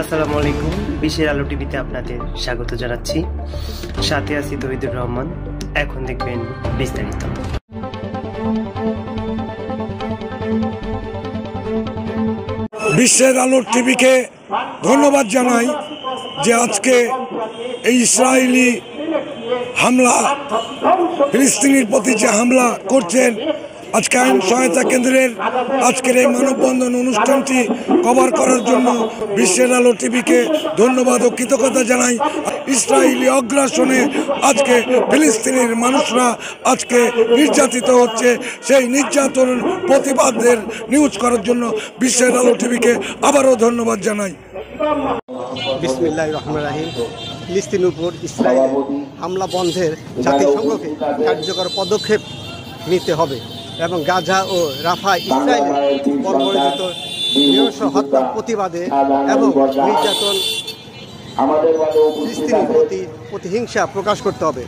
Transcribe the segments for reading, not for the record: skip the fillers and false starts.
আসসালামু আলাইকুম। বিশ্বের আলো টিভিতে আপনাদের স্বাগত জানাচ্ছি। সাথে আছি তহিদুর রহমান। এখন দেখবেন বিস্তারিত। বিশ্বের আলো টিভিকে ধন্যবাদ জানাই যে আজকে এই ইসরায়েলি হামলা, ফিলিস্তিনির প্রতি যে হামলা করছেন, আজকে আইন সহায়তা কেন্দ্রের আজকের এই মানববন্ধন অনুষ্ঠানটি কভার করার জন্য বিশ্বের আলো টিভিকে ধন্যবাদ ও কৃতজ্ঞতা জানাই। ইসরায়েলি অগ্রাসনে আজকে ফিলিস্তিনের মানুষরা আজকে নির্যাতিত হচ্ছে, সেই নির্যাতন প্রতিবাদের নিউজ করার জন্য বিশ্বের আলো টিভিকে আবারও ধন্যবাদ জানাই। বিসমিল্লাহির রহমানির রহিম। ফিলিস্তিনের উপর ইসরায়েল হামলা বন্ধের জাতিসংঘকে কার্যকর পদক্ষেপ নিতে হবে এবং গাজা ও রাফায় ইসরায়েলের বর্বরোচিত নৃশংস হত্যার প্রতিবাদে এবং নির্যাতন ফিলিস্তিনের প্রতি প্রতিহিংসা প্রকাশ করতে হবে।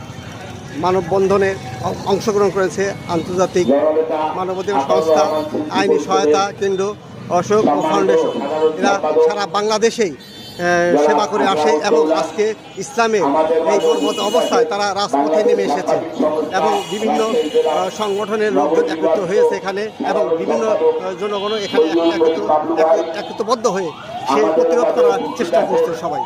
মানববন্ধনে অংশগ্রহণ করেছে আন্তর্জাতিক মানবাধিকার সংস্থা, আইনি সহায়তা কেন্দ্র, অশোক ফাউন্ডেশন। এরা সারা বাংলাদেশেই সেবা করে আসে এবং আজকে ইসলামের এই বর্বর অবস্থায় তারা রাজপথে নেমে এসেছে এবং বিভিন্ন সংগঠনের লোকজন একত্রিত হয়েছে এখানে এবং বিভিন্ন জনগণ এখানে একত্রবদ্ধ হয়ে সে প্রতিরোধ করার চেষ্টা করছে সবাই।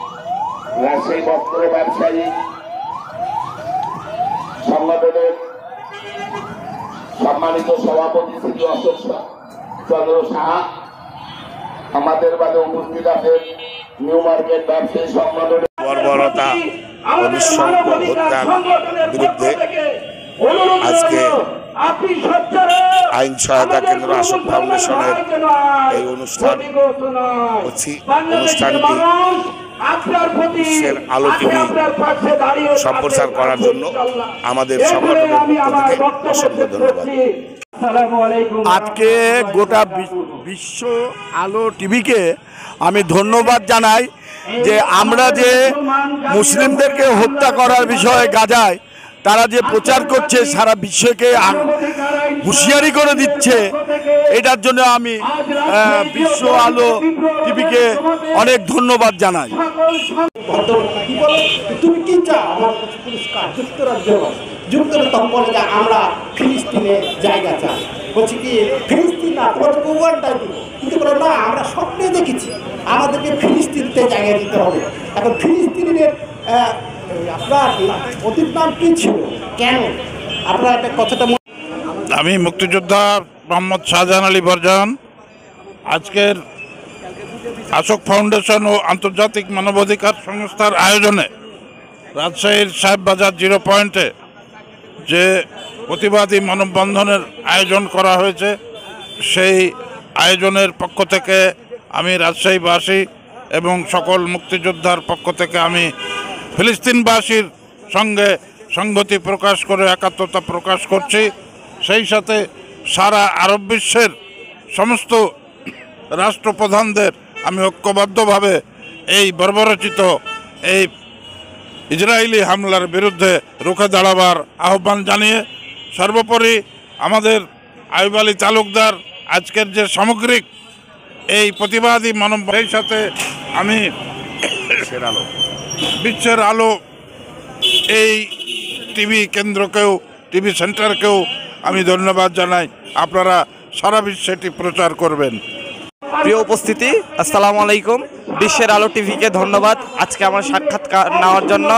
সম্মানিত সভাপতি শ্রী অশোক চন্দ্র সাহা, আমাদের মাঝে উপস্থিত আছেন নিউ মার্কেট ব্যবসায়ী সংগঠনের বর্বরতা ও নৃশংস হত্যার বিরুদ্ধে আজকে আইন সহায়তা কেন্দ্র অশোক ফাউন্ডেশনের এই অনুষ্ঠানটি বিশ্বের আলো টিভি সম্প্রচার করার জন্য আমাদের সংগঠনের পক্ষ থেকে অসংখ্য ধন্যবাদ। আজকে গোটা বিশ্ব আলো টিভিকে আমি ধন্যবাদ জানাই যে আমরা যে মুসলিমদেরকে হত্যা করার বিষয়ে গাজায় তারা যে প্রচার করছে, সারা বিশ্বকে হুঁশিয়ারি করে দিচ্ছে, এটার জন্য আমি বিশ্ব আলো টিভিকে অনেক ধন্যবাদ জানাই। তুমি কি চাও? আমার কাছে পুরস্কার যুক্তরাষ্ট্র বলে যে আমরা ফিলিস্তিনে জায়গা চাই। বলছি কি ফিলিস্তিন না, ওয়ানটাই দিব, কিন্তু বলে না আমরা স্বপ্নে দেখেছি আমাদেরকে ফিলিস্তিনতে জায়গা দিতে হবে। এখন ফিলিস্তিনের আপনার অতীত নাম কি ছিল, কেন আপনার একটা কথাটা? আমি মুক্তিযোদ্ধা মোহাম্মদ শাহজাহান আলী বরজান। আজকের অশোক ফাউন্ডেশন ও আন্তর্জাতিক মানবাধিকার সংস্থার আয়োজনে রাজশাহীর সাহেববাজার 0 পয়েন্টে যে প্রতিবাদী মানববন্ধনের আয়োজন করা হয়েছে, সেই আয়োজনের পক্ষ থেকে আমি রাজশাহীবাসী এবং সকল মুক্তিযোদ্ধার পক্ষ থেকে আমি ফিলিস্তিনবাসীর সঙ্গে সংহতি প্রকাশ করে একাত্মতা প্রকাশ করছি। সেই সাথে সারা আরব বিশ্বের সমস্ত রাষ্ট্রপ্রধানদের আমি ঐক্যবদ্ধভাবে এই বর্বরোচিত এই ইসরায়েলি হামলার বিরুদ্ধে রুখে দাঁড়াবার আহ্বান জানিয়ে সর্বোপরি আমাদের আইয়ুব আলী তালুকদার আজকের যে সামগ্রিক এই প্রতিবাদী সেই সাথে আমি বিশ্বের আলো এই টিভি কেন্দ্রকেও, টিভি সেন্টারকেও আমি ধন্যবাদ জানাই। আপনারা সারা বিশ্বে এটি প্রচার করবেন। প্রিয় উপস্থিতি, আসসালামু আলাইকুম। বিশ্বের আলো টিভিকে ধন্যবাদ আজকে আমার সাক্ষাৎকার নেওয়ার জন্য।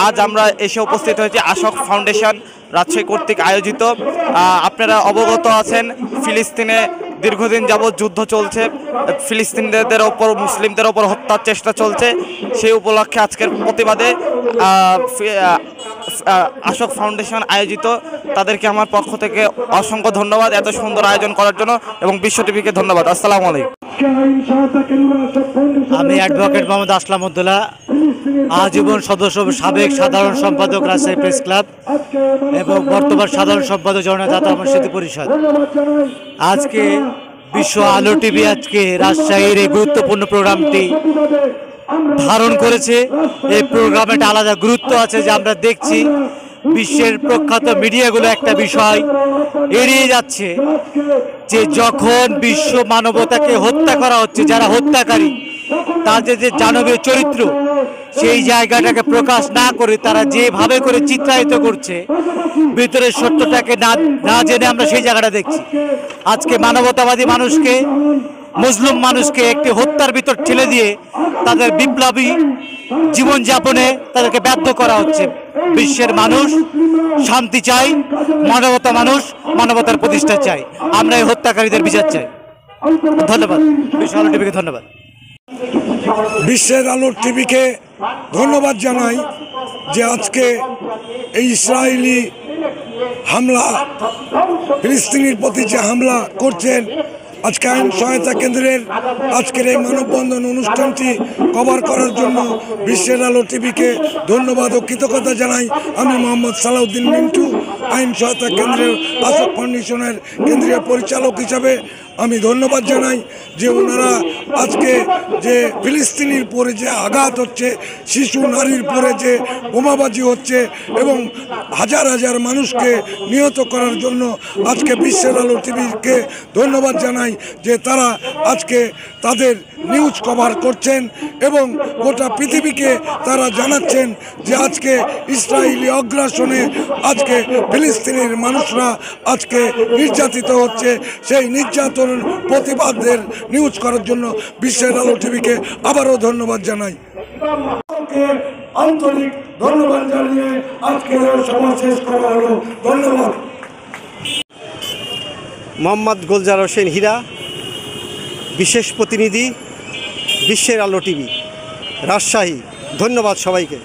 আজ আমরা এসে উপস্থিত হয়েছি অশোক ফাউন্ডেশন রাজশাহী কর্তৃক আয়োজিত। আপনারা অবগত আছেন ফিলিস্তিনে দীর্ঘদিন যাবৎ যুদ্ধ চলছে, ফিলিস্তিনিদের ওপর মুসলিমদের ওপর হত্যার চেষ্টা চলছে। সেই উপলক্ষে আজকের প্রতিবাদে অশোক ফাউন্ডেশন আয়োজিত, তাদেরকে আমার পক্ষ থেকে অসংখ্য ধন্যবাদ এত সুন্দর আয়োজন করার জন্য এবং বিশ্ব টিভিকে ধন্যবাদ। আসসালামু আলাইকুম। আমি অ্যাডভোকেট মোহাম্মদ আসলামউদ্দৌলা, আজীবন সদস্য, সাবেক সাধারণ সম্পাদক রাজশাহী প্রেস ক্লাব এবং বর্তমান সাধারণ সম্পাদক জনজাত স্মৃতি পরিষদ। আজকে বিশ্ব আলো টিভি আজকে রাজশাহীর এই গুরুত্বপূর্ণ প্রোগ্রামটি ধারণ করেছে। এই প্রোগ্রামে একটা আলাদা গুরুত্ব আছে যে আমরা দেখছি বিশ্বের প্রখ্যাত মিডিয়াগুলো একটা বিষয় এড়িয়ে যাচ্ছে যে যখন বিশ্ব মানবতাকে হত্যা করা হচ্ছে, যারা হত্যাকারী তাদের যে দানবীয় চরিত্র সেই জায়গাটাকে প্রকাশ না করে তারা যেভাবে করে চিত্রায়িত করছে, ভিতরের সত্যটাকে না জেনে আমরা সেই জায়গাটা দেখছি। আজকে মানবতাবাদী মানুষকে, মুসলিম মানুষকে একটি হত্যার ভিতর ঠেলে দিয়ে তাদের বিপ্লবী জীবনযাপনে তাদেরকে বাধ্য করা হচ্ছে। বিশ্বের মানুষ শান্তি চাই, মানবতা মানুষ মানবতার প্রতিষ্ঠা চাই। আমরা এই হত্যাকারীদের বিচার চাই। ধন্যবাদ। বিশ্বের আলো টিভিকে ধন্যবাদ। বিশ্বের আলো টিভিকে ধন্যবাদ জানাই যে আজকে এই ইসরায়েলি হামলা, ফিলিস্তিনির প্রতি যে হামলা করছেন, আজকে আইন সহায়তা কেন্দ্রের আজকের এই মানববন্ধন অনুষ্ঠানটি কভার করার জন্য বিশ্বের আলো টিভিকে ধন্যবাদ ও কৃতজ্ঞতা জানাই। আমি মোহাম্মদ সালাউদ্দিন মিন্টু, আইন সহায়তা কেন্দ্রের আশোক ফাউন্ডেশনের কেন্দ্রীয় পরিচালক হিসাবে আমি ধন্যবাদ জানাই যে ওনারা আজকে যে ফিলিস্তিনির পরে যে আঘাত হচ্ছে, শিশু নারীর পরে যে বোমাবাজি হচ্ছে এবং হাজার হাজার মানুষকে নিহত করার জন্য আজকে বিশ্বের আলো টিভিকে ধন্যবাদ জানাই যে তারা আজকে তাদের নিউজ কভার করছেন এবং গোটা পৃথিবীকে তারা জানাচ্ছেন যে আজকে ইসরায়েলি আগ্রাসনে আজকে ফিলিস্তিনের মানুষরা আজকে নির্যাতিত হচ্ছে। সেই নির্যাতন প্রতিবাদের নিউজ করার জন্য বিশ্বের আলো টিভিকে আবারও ধন্যবাদ জানাই। আন্তরিক ধন্যবাদ জানিয়ে আজকের সভা শেষ করা হলো। ধন্যবাদ। মোহাম্মদ গুলজার হোসেন হীরা, বিশেষ প্রতিনিধি, বিশ্বের আলো টিভি, রাজশাহী। ধন্যবাদ সবাইকে।